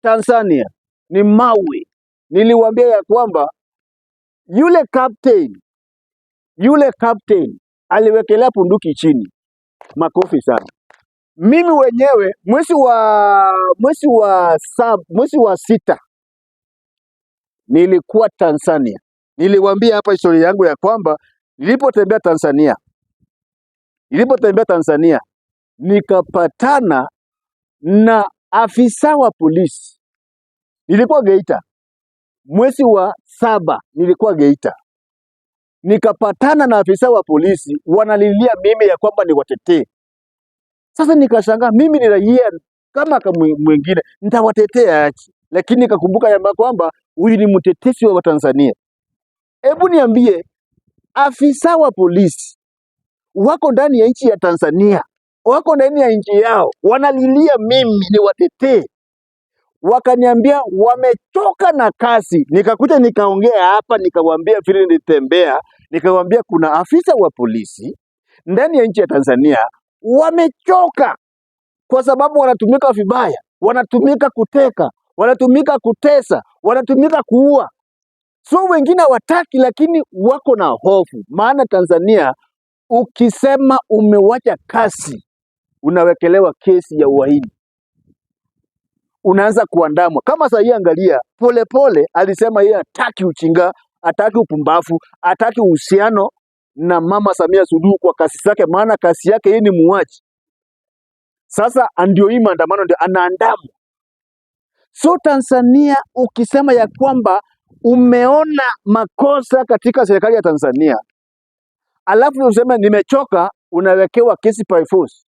Tanzania ni mawe. Niliwaambia ya kwamba yule captain aliwekelea bunduki chini. Makofi sana. Mimi wenyewe mwezi wa sita nilikuwa Tanzania. Niliwaambia hapa historia yangu ya kwamba nilipotembea Tanzania nikapatana na afisa wa polisi. Nilikuwa Geita. Mwezi wa saba nilikuwa Geita. Nikapatana na afisa wa polisi wanalilia mimi ya kwamba niwatetee. Sasa nikashangaa, mimi ni raia kama mwingine, nitawatetea aje? Lakini nikakumbuka ya kwamba huyu ni mtetezi wa Tanzania. Hebu niambie, afisa wa polisi wako ndani ya nchi ya Tanzania, wako ndani ya nchi yao, wanalilia mimi niwatetee. Wakaniambia wamechoka na kazi. Nikakuja nikaongea hapa, nikawaambia vile nilitembea, nikawaambia kuna afisa wa polisi ndani ya nchi ya Tanzania wamechoka kwa sababu wanatumika vibaya, wanatumika kuteka, wanatumika kutesa, wanatumika kuua. So wengine hawataki, lakini wako na hofu. Maana Tanzania ukisema umewacha kazi unawekelewa kesi ya uhaini, unaanza kuandamwa. Kama sasa angalia, Polepole alisema yeye hataki uchinga, hataki upumbavu, hataki uhusiano na Mama Samia Suluhu kwa kasi zake, maana kasi yake yeye ni muuaji. Sasa ndio hii maandamano ndio anaandamwa. So Tanzania ukisema ya kwamba umeona makosa katika serikali ya Tanzania, alafu useme nimechoka, unawekewa kesi by force.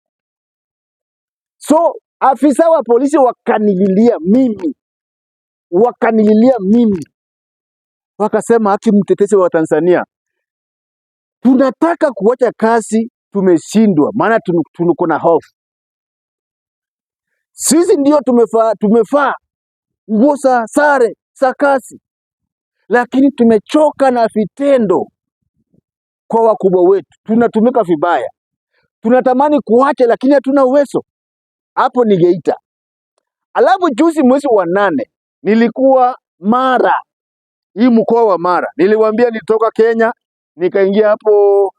So afisa wa polisi wakanililia mimi, wakasema haki mtetezi wa Tanzania, tunataka kuacha kazi, tumeshindwa, maana tuko na hofu. Sisi ndio tumefaa nguo za sare za kazi, lakini tumechoka na vitendo kwa wakubwa wetu, tunatumika vibaya, tunatamani kuacha lakini hatuna uwezo. Hapo ni Geita. Alafu juzi mwezi wa 8 nilikuwa Mara, hii mkoa wa Mara. Niliwaambia nitoka Kenya nikaingia hapo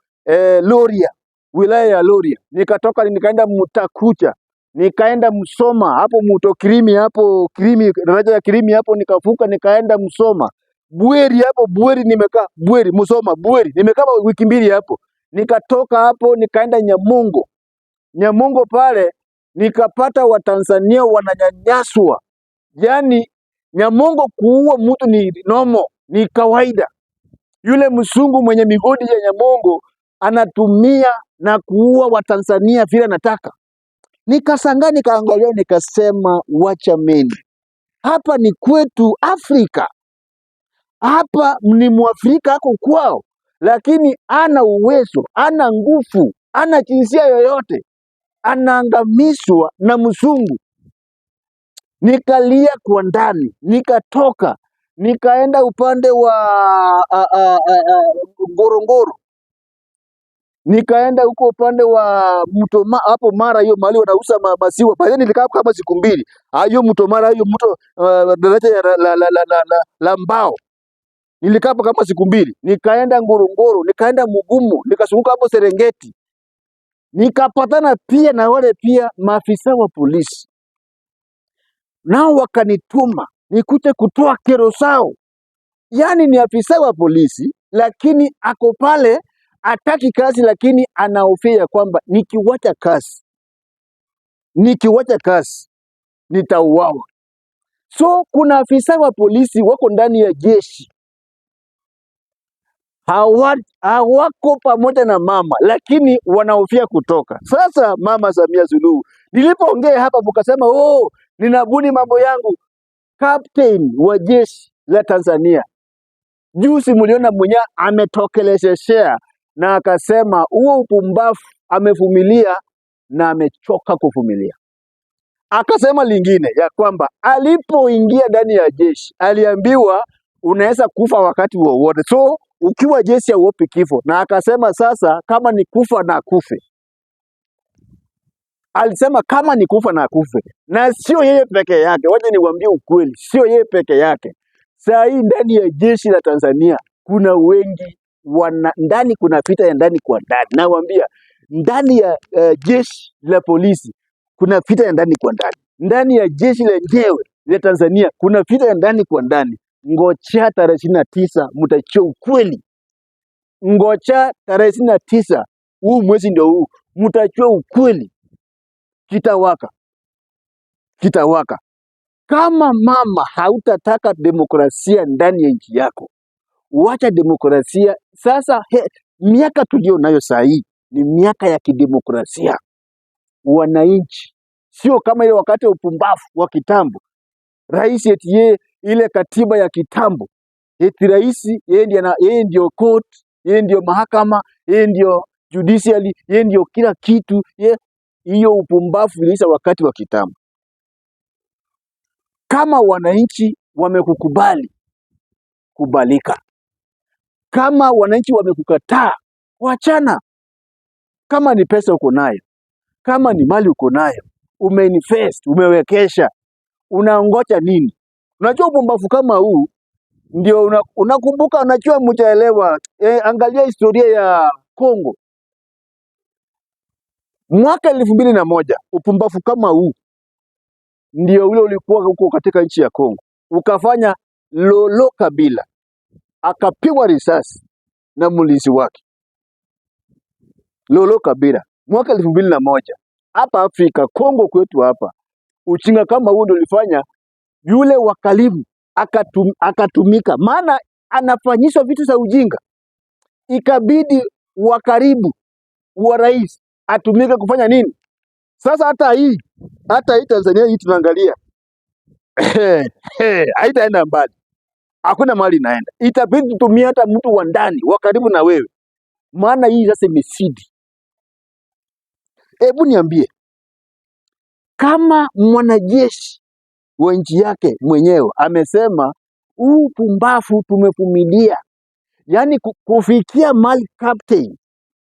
Loria, wilaya ya Loria. Nikatoka nikaenda Mutakucha, nikaenda Msoma, hapo Mto Kirimi, hapo Kirimi, daraja ya Kirimi hapo nikavuka nikaenda Msoma. Bweri hapo, Bweri nimekaa, Bweri Msoma, Bweri nimekaa wiki 2 hapo. Nikatoka hapo nikaenda Nyamongo pale nikapata Watanzania wananyanyaswa. Yaani Nyamongo kuua mtu ni nomo, ni kawaida. Yule msungu mwenye migodi ya Nyamongo anatumia na kuua Watanzania vile anataka. Nikashangaa, nikaangalia, nikasema wacha meni. Hapa ni kwetu Afrika. Hapa ni Mwafrika ako kwao, lakini ana uwezo, ana nguvu, ana jinsia yoyote, anaangamizwa na mzungu. Nikalia kwa ndani, nikatoka, nikaenda upande wa Ngorongoro. Nikaenda huko upande wa mto hapo Mara, hiyo mahali wanauza maziwa. Baadaye nilikaa kama siku 2. Hiyo mto Mara, hiyo mto daraja la mbao. Nilikaa hapo kama siku 2. Nikaenda Ngorongoro, nikaenda Mugumu, nikazunguka hapo Serengeti. Nikapatana pia na wale pia maafisa wa polisi. Nao wakanituma nikuje kutoa kero zao. Yaani ni afisa wa polisi lakini ako pale hataki kazi, lakini anahofia kwamba nikiwacha kazi nitauawa. So kuna afisa wa polisi wako ndani ya jeshi, hawako pamoja na mama, lakini wanahofia kutoka. Sasa Mama Samia Suluhu nilipoongea hapa mkasema ninabuni mambo yangu. Captain wa jeshi la Tanzania juzi mliona mwenye ametokelezeshea na akasema huo upumbavu amevumilia na amechoka kuvumilia. Akasema lingine ya kwamba alipoingia ndani ya jeshi aliambiwa unaweza kufa wakati wowote, so ukiwa jeshi hauogopi kifo, na akasema sasa kama ni kufa na kufe. alisema kama ni kufa na akufe, na sio yeye peke yake. Wacha niwaambie ukweli, sio yeye peke yake. Saa hii ndani ya jeshi la Tanzania kuna wengi ndani, kuna vita ya ndani kwa ndani. Nawaambia ndani ya jeshi la polisi kuna vita ya ndani kwa ndani, ndani ya jeshi lenyewe la Tanzania kuna vita ya ndani kwa ndani. Ngoja tarehe 29 mtajua ukweli. Ngoja tarehe 29 huu mwezi ndio huu, mtajua ukweli. Kitawaka, kitawaka. Kama mama hautataka demokrasia ndani ya nchi yako, wacha demokrasia sasa. Miaka tulio nayo saa hii ni miaka ya kidemokrasia. Wananchi sio kama ile wakati wa upumbavu wa kitambo, rais eti yeye ile katiba ya kitambo, eti rais yeye ndio court, yeye ndio mahakama, yeye ndio judiciary, yeye ndio kila kitu. Hiyo upumbavu iliisha wakati wa kitambo. Kama wananchi wamekukubali, kubalika. Kama wananchi wamekukataa, wachana. Kama ni pesa uko nayo, kama ni mali uko nayo, umeinvest, umewekesha, unaongoja nini? Unajua upumbavu kama huu ndio unakumbuka. Unajua mtaelewa. Angalia historia ya Kongo mwaka 2001. Upumbavu kama huu ndio ule ulikuwa huko katika nchi ya Kongo, ukafanya Lolo Kabila akapigwa risasi na mlinzi wake. Lolo Kabila mwaka 2001 hapa Afrika, Kongo kwetu hapa. Uchinga kama huo ndio ulifanya yule wa karibu akatumika, maana anafanyishwa vitu za ujinga, ikabidi wa karibu wa rais atumike kufanya nini? Sasa hata hii Tanzania hii tunaangalia haitaenda mbali, hakuna mahali inaenda. Itabidi tutumie hata mtu wa ndani wa karibu na wewe, maana hii sasa imesidi. Hebu niambie, kama mwanajeshi wa nchi yake mwenyewe amesema huu pumbafu tumevumilia, yaani kufikia mali captain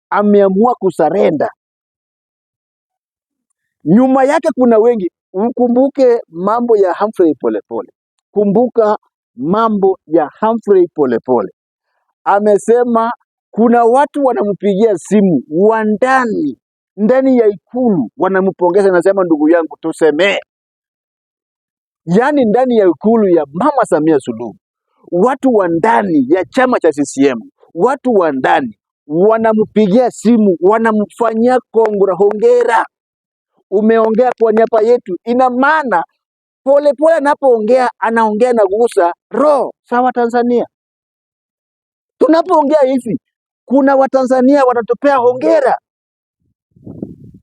ameamua kusarenda, nyuma yake kuna wengi. Ukumbuke mambo ya Humphrey Polepole. Kumbuka mambo ya Humphrey Polepole. Amesema kuna watu wanampigia simu wa ndani ya Ikulu, wanampongeza, nasema ndugu yangu tusemee. Yaani ndani ya Ikulu ya Mama Samia Suluhu, watu wa ndani ya chama cha CCM, watu wa ndani wanampigia simu, wanamfanyia hongera. Umeongea kwa niaba yetu. Ina maana Polepole anapoongea anaongea na kugusa roho sawa Tanzania. Tunapoongea hivi kuna Watanzania watatupea hongera,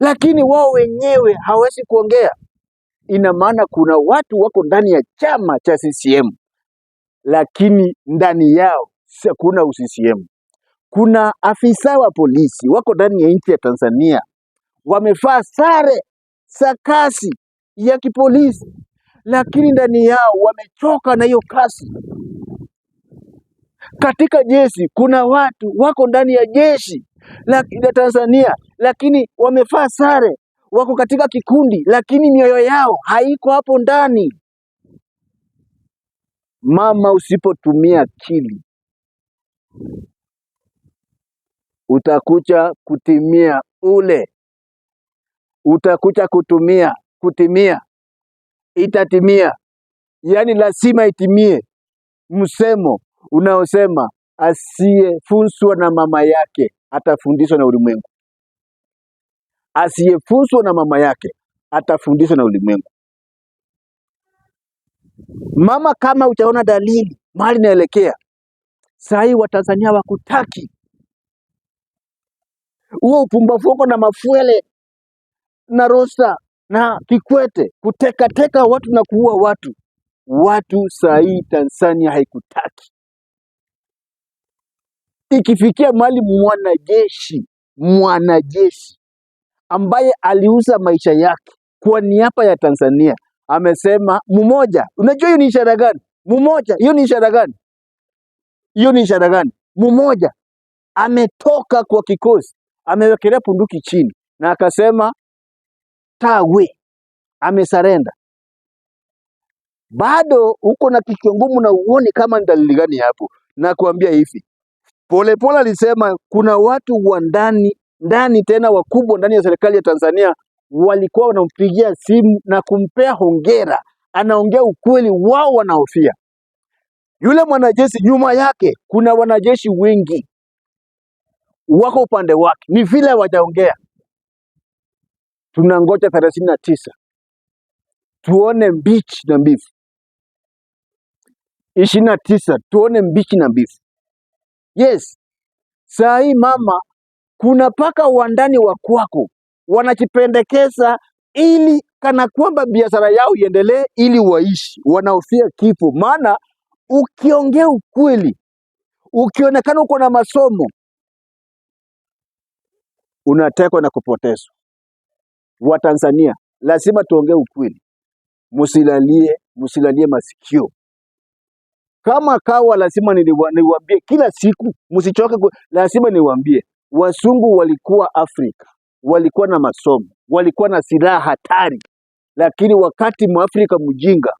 lakini wao wenyewe hawezi kuongea. Ina maana kuna watu wako ndani ya chama cha CCM, lakini ndani yao kuna uCCM. Kuna afisa wa polisi wako ndani ya nchi ya Tanzania, wamevaa sare za kazi ya kipolisi, lakini ndani yao wamechoka na hiyo kazi. Katika jeshi kuna watu wako ndani ya jeshi la Tanzania, lakini wamevaa sare, wako katika kikundi, lakini mioyo yao haiko hapo ndani. Mama, usipotumia akili utakuja kutimia utakuja kutimia, itatimia. Yaani lazima itimie msemo unaosema asiyefunzwa na mama yake atafundishwa na ulimwengu. Asiyefunzwa na mama yake atafundishwa na ulimwengu. Mama, kama utaona dalili mahali naelekea saa hii, Watanzania wakutaki. Huo upumbavu wako na Mafuele na Rosa na Kikwete kutekateka watu na kuua watu saa hii Tanzania haikutaki. Ikifikia mahali mwanajeshi ambaye aliuza maisha yake kwa niaba ya Tanzania amesema mmoja. Unajua hiyo ni ishara gani? Mmoja, hiyo ni ishara gani? Hiyo ni ishara gani? Mmoja ametoka kwa kikosi, amewekelea bunduki chini na akasema tawe, amesarenda. Bado uko na kichwa ngumu na uoni kama ni dalili gani hapo. Na kuambia hivi, Polepole alisema kuna watu wa ndani tena wakubwa ndani ya serikali ya Tanzania walikuwa wanampigia simu na kumpea hongera, anaongea ukweli, wao wanahofia. Yule mwanajeshi nyuma yake kuna wanajeshi wengi wako upande wake, ni vile hawajaongea. Tunangoja 39 tuone mbichi na mbivu, 29 tuone mbichi na mbivu. Yes, saa hii mama, kuna paka wa ndani wa kwako wanajipendekeza ili kana kwamba biashara yao iendelee, ili waishi, wanahofia kifo. Maana ukiongea ukweli, ukionekana uko na masomo, unatekwa na kupotezwa. Watanzania lazima tuongee ukweli, msilalie masikio. Kama kawa lazima niwaambie kila siku, msichoke, lazima niwaambie. Wasungu walikuwa Afrika, walikuwa na masomo, walikuwa na silaha hatari, lakini wakati Mwafrika mjinga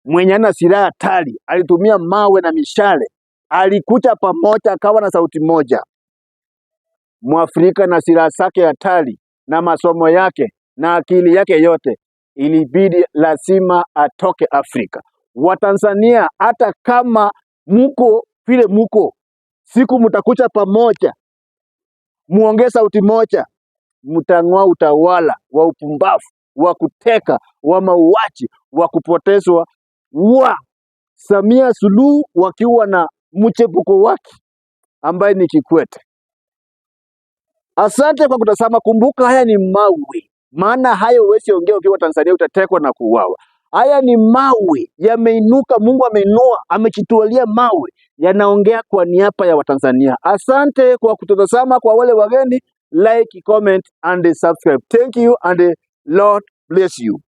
mwenye ana silaha hatari alitumia mawe na mishale, alikuja pamoja akawa na sauti moja. Mwafrika na silaha zake hatari na masomo yake na akili yake yote, ilibidi lazima atoke Afrika. Watanzania, hata kama muko vile muko, siku mtakucha pamoja, muongee sauti moja, mtang'oa utawala wa upumbavu, wa kuteka, wa mauaji, wa kupotezwa wa Samia Suluhu wakiwa na mchepuko wake ambaye ni Kikwete. Asante kwa kutazama. Kumbuka haya ni mawe, maana hayo huwezi ongea ukiwa Tanzania, utatekwa na kuuawa. Haya ni mawe yameinuka, Mungu ameinua, amechitualia mawe, yanaongea kwa niaba ya Watanzania. Asante kwa kutazama. Kwa wale wageni, like, comment and subscribe. Thank you and Lord bless you.